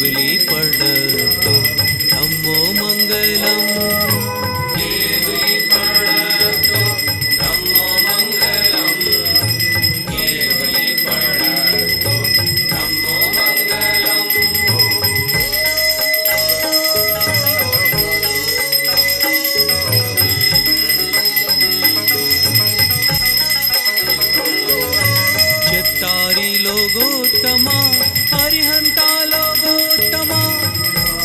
केवली पडतो धम्मो मंगलम केवली पडतो धम्मो मंगलम केवली पडतो धम्मो मंगलम चत्तारी लोगोत्तमा हरिहंता लोगोत्तमा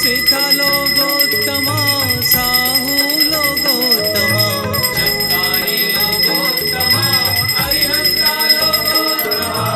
सिद्धा लोगोत्तमा साहू लोगोत्तमा चत्तारी लोगोत्तमा हरिहंता लोगोत्तमा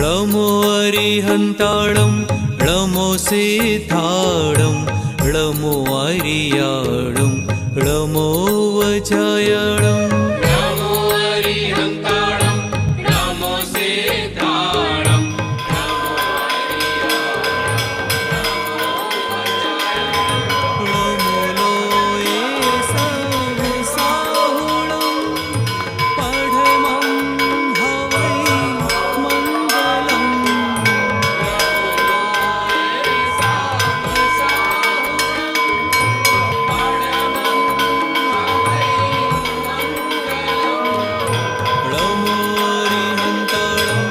ळमो अरिहंताणं ळमो सिद्धाणं ळमो अरियाणं ळमो वजयाणं ळमो अरिहंताणं ळमो सिद्धाणं ळमो लोये साहुणं पढमं हवै मंगलम ळमो अरिहंताणं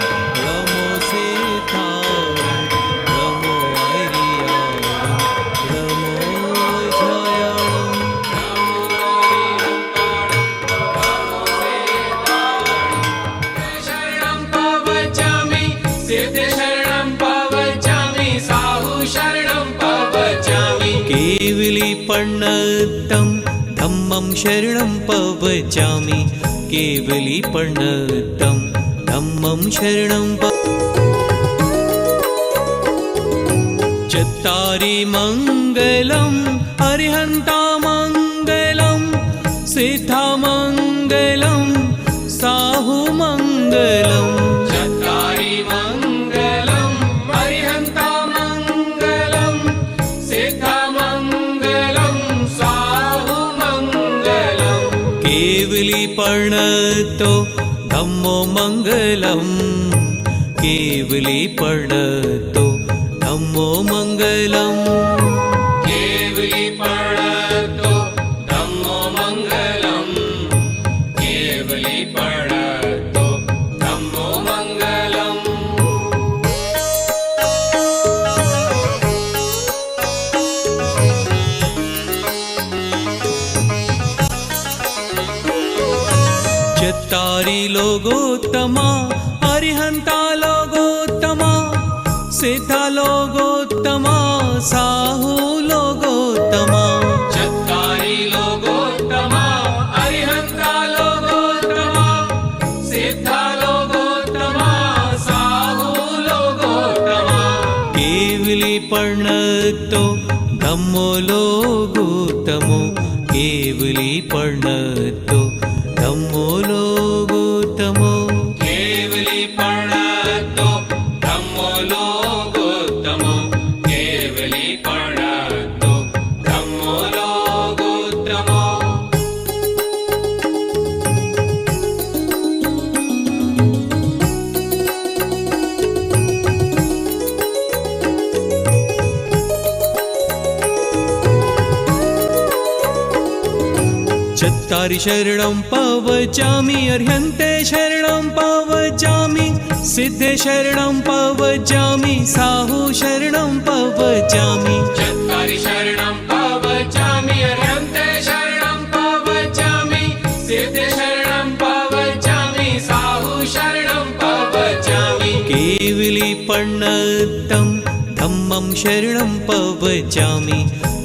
ळमो सिद्धाणं ळमो अरियाणं ळमो वजयाणं शरणं पवचामि सिद्धे शरणं पवचामि साहु शरणं पवचामि केवली पण्णतं धम्मं शरणं पवचामि केवली पण्णतं धम्मं शरणं चत्तारि मङ्गलं हरिहन्ता मङ्गलं सिद्धा मङ्गलं साहु मङ्गलं चत्तारि मङ्गलं हरिहन्ता मङ्गलं सिद्धा मङ्गलं साहु मङ्गलं केवली पणतो धम्मो मङ्गलं केवली पणतो धम्मो मङ्गलं केवली पणतो धम्मो मङ्गलं केवली पणतो धम्मो मङ्गलम् चत्तारि लोगोत्तमा अरिहंता लोगोत्तमा सिद्धा लोगोत्तमा साहू लोगोत्तमा चत्तारि लोगोत्तमा अरिहंता लोगोत्तमा सिद्धा लोगोत्तमा साहू लोगोत्तमा केवली पण्णतो धम्मो लोगोत्तमो केवली पण्णतो धम्मो लोगोत्तमो केवली पण्णतो धम्मो लोगोत्तमो केवली पण्णतो धम्मो लोगोत्तमो चत्तारि शरणं पवचामि अर्हन्ते शरणं पवचामि सिद्धे शरणं पवचामि साहु शरणं पवचामि चत्तारि शरणं पवचामि अर्हन्ते शरणं पवचामि सिद्धे शरणं पवचामि साहु शरणं पवचामि केवली पण्णतं धम्मं शरणं पवचामि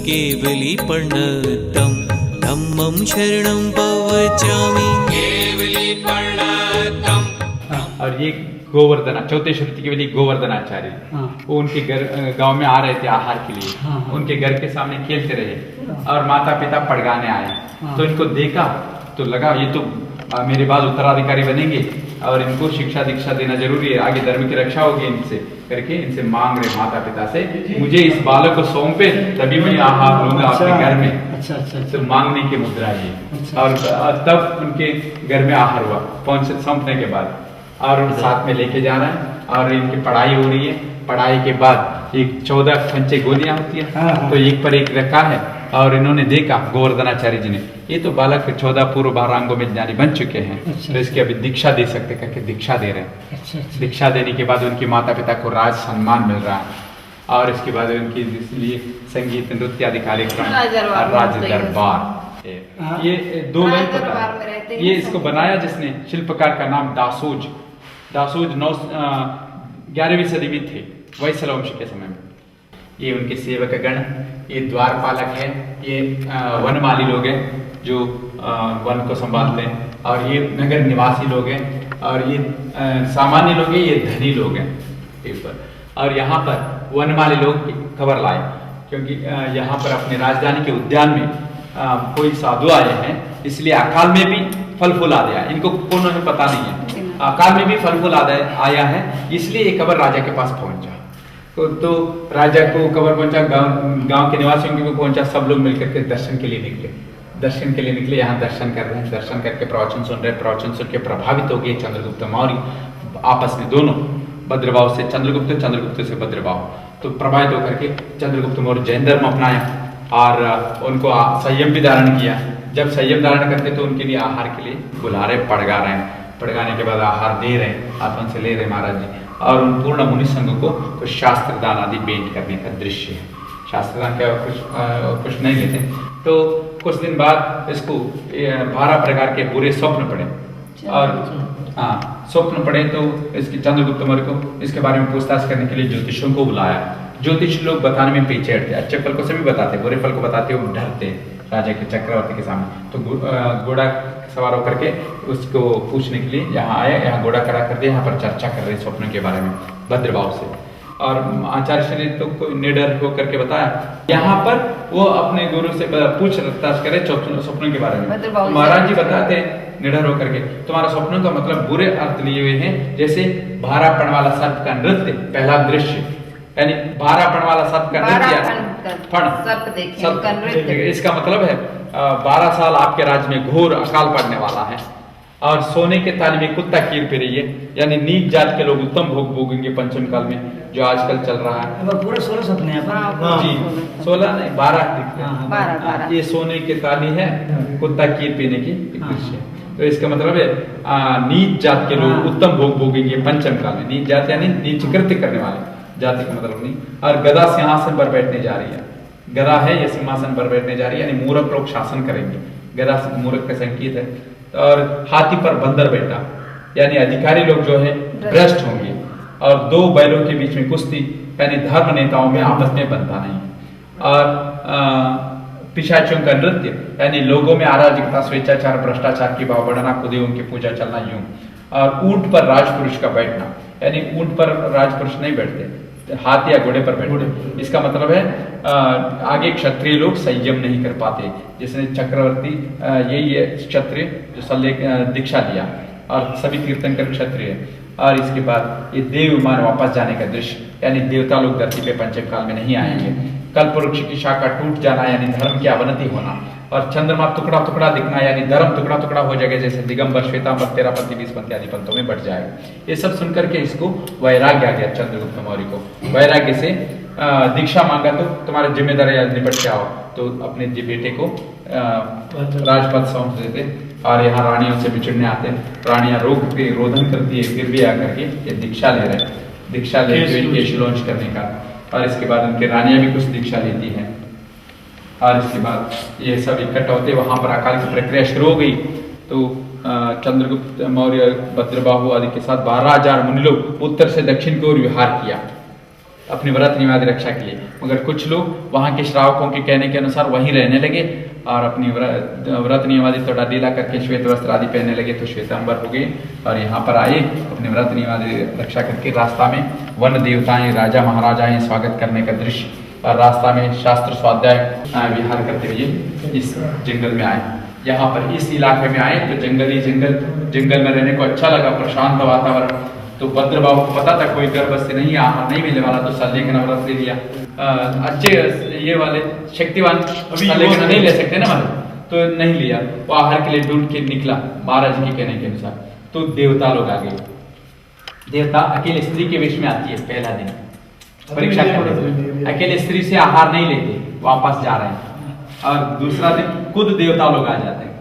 केवली पण्णतं धम्मं शरणं पवचामि केवली पण्णतं। और ये गोवर्धना, चौथे श्रुति के लिए गोवर्धनाचार्य, वो उनके घर गांव में आ रहे थे आहार के लिए। उनके घर के सामने खेलते रहे और माता पिता पड़गाने आए, तो इनको देखा तो लगा ये तो मेरे बाद उत्तराधिकारी बनेंगे और इनको शिक्षा दीक्षा देना जरूरी है, आगे धर्म की रक्षा होगी इनसे करके इनसे मांग रहे माता पिता से, मुझे इस बालक को सौंपे तभी मैं आहार लूंगा आपके घर में। तो मांगने की मुद्रा ये। और तब उनके घर में आहार हुआ पहुंच सौंपने के बाद, और उन साथ में लेके जा रहे हैं और इनकी पढ़ाई हो रही है। पढ़ाई के बाद एक 14 खंचे गोलियां होती है, तो एक पर एक रखा है और इन्होंने देखा गोवर्धनाचार्य जी ने, ये तो बालक 14 पूर्व बारांगों में ज्ञानी बन चुके हैं, तो इसकी अभी दीक्षा दे सकते करके दीक्षा दे रहे हैं। दीक्षा देने के बाद उनके माता पिता को राज सम्मान मिल रहा है, और इसके बाद उनकी इसलिए संगीत नृत्य आदि कार्यक्रम राज दरबार। ये 2 लाइन पता है, ये इसको बनाया जिसने शिल्पकार का नाम दासोज। दासोज 11वीं सदी में थे, वैसल वंश के समय में। ये उनके सेवक गण, ये द्वारपालक है, ये वनमाली लोग हैं जो वन को संभालते हैं, और ये नगर निवासी लोग हैं, और ये सामान्य लोग हैं, ये धनी लोग हैं पर। और यहाँ पर वनमाली लोग खबर लाए क्योंकि यहाँ पर अपने राजधानी के उद्यान में कोई साधु आए हैं, इसलिए अकाल में भी फल फूल आ गया, इनको कोनो में पता नहीं है, अकाल में भी फल फूल आया है, इसलिए ये खबर राजा के पास पहुंचा। तो राजा को खबर पहुंचा, गांव के निवासियों को पहुंचा, सब लोग मिलकर के दर्शन के लिए निकले। यहाँ दर्शन कर रहे हैं, दर्शन करके प्रवचन सुन रहे हैं। प्रवचन सुन के प्रभावित हो गए चंद्रगुप्त मौर्य, आपस में दोनों, भद्रभाव से चंद्रगुप्त, चंद्रगुप्त से भद्रभाव, तो प्रभावित होकर के चंद्रगुप्त मौर्य जैन धर्म अपनाया और उनको संयम भी धारण किया। जब संयम धारण करते तो उनके लिए आहार के लिए बुला रहे, पड़गा रहे हैं, पड़गाने के बाद आहार दे रहे हैं, हाथ उनसे ले रहे महाराज जी, और उन पूर्ण मुनि संघ को कुछ शास्त्र दान आदि भेंट करने का दृश्य है। शास्त्र दान क्या कुछ नहीं लेते। तो कुछ दिन बाद इसको 12 प्रकार के बुरे स्वप्न पड़े, और स्वप्न पड़े तो इसकी चंद्रगुप्त मौर्य को इसके बारे में पूछताछ करने के लिए ज्योतिषों को बुलाया। ज्योतिष लोग बताने में पीछे हटते, अच्छे फल को सभी बताते, बुरे फल को बताते वो डरते राजा के चक्रवर्ती के सामने। तो घोड़ा सवार होकर के उसको पूछने के लिए यहाँ आया, यहाँ घोड़ा खड़ा कर दिया, यहाँ पर चर्चा कर रहे स्वप्न के बारे में भद्रभाव से। और आचार्य श्री तो निडर होकर के बताया, यहाँ पर वो अपने गुरु से पूछताछ करे स्वप्नों के बारे में। महाराज जी बताते निडर होकर के, तुम्हारा स्वप्नों का मतलब बुरे अर्थ लिए हुए हैं, जैसे 12 पण वाला सर्प का नृत्य, पहला दृश्य, यानी 12 पण वाला सर्प का नृत्य, इसका मतलब है 12 साल आपके राज्य में घोर अकाल पड़ने वाला है, और सोने के ताली में कुत्ता कीर पे रही है, यानी नीच जात के लोग उत्तम भोग भोगेंगे पंचम काल में, जो आजकल चल रहा है। पूरे 16 सपने हैं जी, 16 नहीं 12 ये सोने के ताली है, कुत्ता कीर पीने की दृश्य। तो इसका मतलब है नीच जात के लोग उत्तम भोग भोगेंगे पंचम काल में। नीच जात यानी नीच कृत्य करने वाले, जाति का मतलब नहीं। और गदा सिंहासन पर बैठने जा रही है, गदा है ये सिंहासन पर बैठने जा रही है, यानी मूर्ख लोग शासन करेंगे, गदा मूर्ख का संकेत है। और हाथी पर बंदर बैठा, यानी अधिकारी लोग जो है भ्रष्ट होंगे। और 2 बैलों के बीच में कुश्ती, यानी धर्म नेताओं में आपस में बनता नहीं। और पिशाचियों का नृत्य, यानी लोगों में अराजकता, स्वेच्छाचार, भ्रष्टाचार की भाव बढ़ना, खुदियों की पूजा चलना यूं। और ऊंट पर राजपुरुष का बैठना, यानी ऊंट पर राजपुरुष नहीं बैठते, हाथ या घोड़े पर बैठते। इसका मतलब है आगे क्षत्रिय लोग संयम नहीं कर पाते, जिसने चक्रवर्ती यही है क्षत्रिय जो शल्य दीक्षा लिया, और सभी तीर्थंकर क्षत्रिय। और इसके बाद ये देव विमान वापस जाने का दृश्य, यानी देवता लोग धरती पे पंचम काल में नहीं आएंगे। कल्प वृक्ष की शाखा टूट जाना, यानी धर्म की अवनति होना। और चंद्रमा टुकड़ा टुकड़ा दिखना, यानी धर्म टुकड़ा टुकड़ा हो जाएगा, जैसे दिगंबर, श्वेतांबर, 13पंथी, 20पंथी आदि पंथों में बढ़ जाएगा। ये सब सुनकर के इसको वैराग्य आ गया चंद्रगुप्त मौर्य को। वैराग्य से दीक्षा मांगा, तो तुम्हारे जिम्मेदारी निपट के आओ, तो अपने बेटे को राजपद सौंप देते। और यहाँ रानियों से बिछड़ने आते, रानियां रोधन करती है, फिर भी आकर के ये दीक्षा ले रहे, दीक्षा लेते हुए केश लॉन्च करने का। और इसके बाद उनके रानियां भी कुछ दीक्षा लेती हैं। और इसके बाद ये सब इकट्ठा होते, वहां पर अकाल की प्रक्रिया शुरू हो गई। तो चंद्रगुप्त मौर्य भद्रबाहु आदि के साथ 12,000 मुनि लोग उत्तर से दक्षिण की ओर विहार किया। अपनी व्रत निवादी रक्षा के लिए। मगर कुछ लोग वहाँ के श्रावकों के कहने के अनुसार वहीं रहने लगे और अपनी व्रत निवादी थोड़ा ढीला करके श्वेत वस्त्र आदि पहनने लगे, तो श्वेतांबर हो गए और यहाँ पर आए अपने व्रत निवादी रक्षा करके। रास्ता में वन देवताएं, राजा महाराजाएं स्वागत करने का दृश्य, और रास्ता में शास्त्र स्वाध्याय विहार करते हुए इस जंगल में आए। यहाँ पर इस इलाके में आए तो जंगल में रहने को अच्छा लगा, प्रशांत वातावरण। तो भद्र बाबू को पता था कोई गर्भ से नहीं, आहार नहीं मिलने वाला, तो सलेखन व्रत ले लिया। अच्छे ये वाले शक्तिवान सलेखन नहीं ले सकते ना मतलब, तो नहीं लिया। वो आहार के लिए ढूंढ के निकला महाराज के कहने के अनुसार। तो देवता लोग आ गए। देवता अकेले स्त्री के वेश में आती है पहला दिन परीक्षा करने, अकेले स्त्री से आहार नहीं लेते, वापस जा रहे हैं। और दूसरा दिन खुद देवता लोग आ जाते हैं।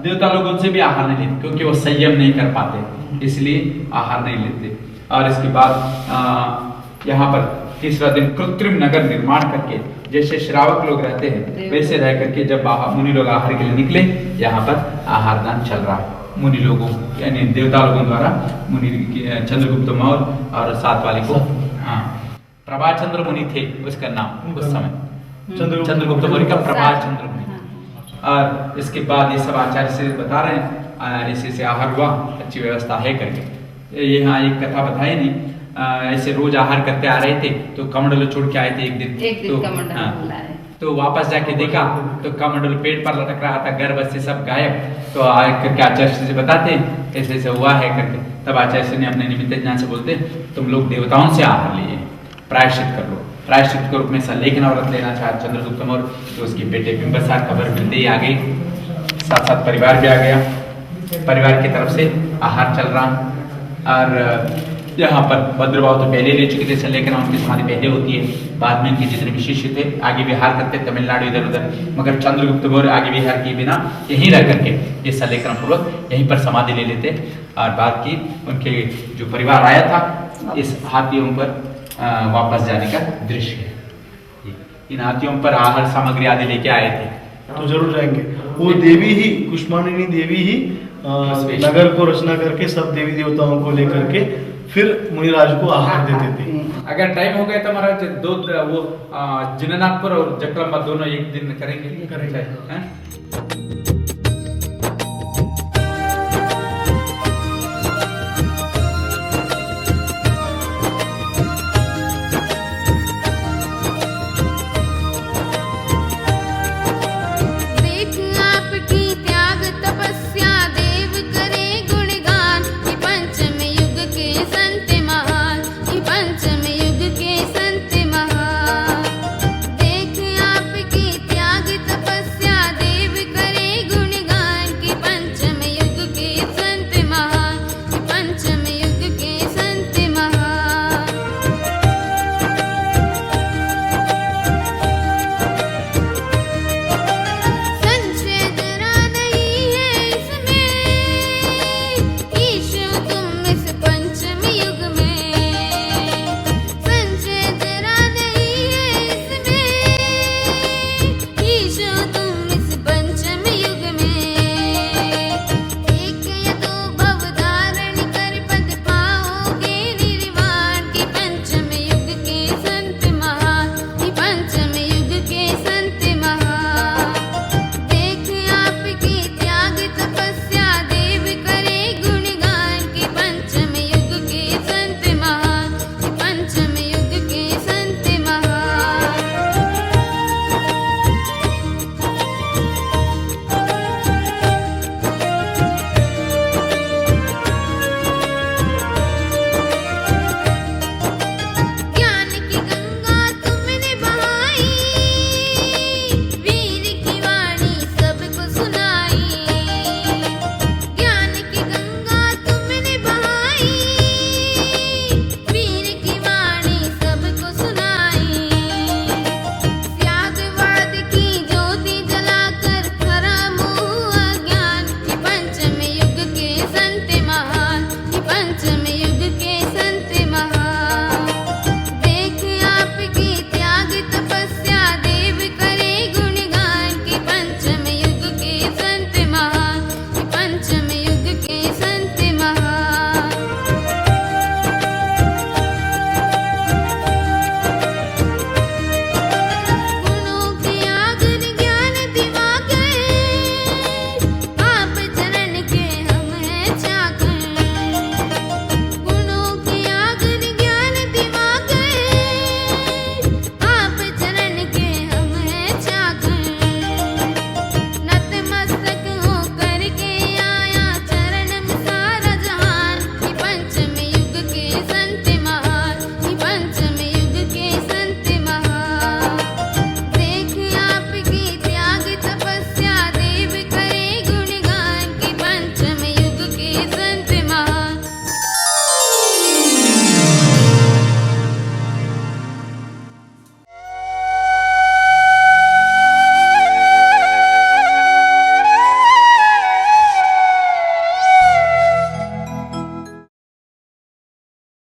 देवता लोग उनसे भी आहार नहीं लेते क्योंकि वो संयम नहीं कर पाते, इसलिए आहार नहीं लेते। और इसके बाद यहाँ पर तीसरा दिन कृत्रिम नगर निर्माण करके, जैसे श्रावक लोग रहते हैं वैसे रह करके जब मुनि लोग आहार के लिए निकले, यहाँ पर आहार दान चल रहा है मुनि लोगों यानी देवता लोगों द्वारा। मुनि चंद्रगुप्त मौर्य और साथ वाले को प्रभाचंद्र मुनि थे उसका नाम उस समय, चंद्रगुप्त मौर्य का प्रभाचंद्र मुनि। और इसके बाद ये सब आचार्य से बता रहे हैं ऐसे से आहार हुआ, अच्छी व्यवस्था है करके। यहाँ एक कथा बताई नहीं, ऐसे रोज आहार करते आ रहे थे तो कमंडल छोड़ के आए थे एक दिन। तो वापस जाके देखा तो कमंडल पेट पर लटक रहा था, गर्भ से सब गायब। तो करके आचार्य से बताते ऐसे ऐसे हुआ है करके। तब आचार्य ने अपने निमित्त ज्ञान से बोलते तुम लोग देवताओं से आहार लिए, प्रायश्चित कर लो। प्रायश्चित के रूप में सलेखन व्रत लेना चाहा चंद्रगुप्त मौर्य, तो उसके बेटे बिंबिसार खबर मिलते ही आ गई, साथ साथ परिवार भी आ गया। परिवार की तरफ से आहार चल रहा। और यहाँ पर भद्रबाहु तो पहले ले चुके थे सलेखन, उनकी समाधि पहले होती है, बाद में उनके जितने भी शिष्य थे आगे विहार करते तमिलनाडु इधर उधर। मगर चंद्रगुप्त मौर्य आगे विहार किए बिना यहीं रह करके ये सलेखन पूर्वक यहीं पर समाधि ले लेते। और बाद की उनके जो परिवार आया था इस हाथियों पर वापस जाने का दृश्य है। इन हाथियों पर आहार सामग्री आदि लेके आए थे, तो जरूर जाएंगे। वो देवी ही कुष्मांडिनी देवी ही नगर को रचना करके सब देवी देवताओं को लेकर के फिर मुनिराज को आहार देते थे। अगर टाइम हो गया तो महाराज दो वो जिननाथपुर और जकरंबा दोनों एक दिन करेंगे।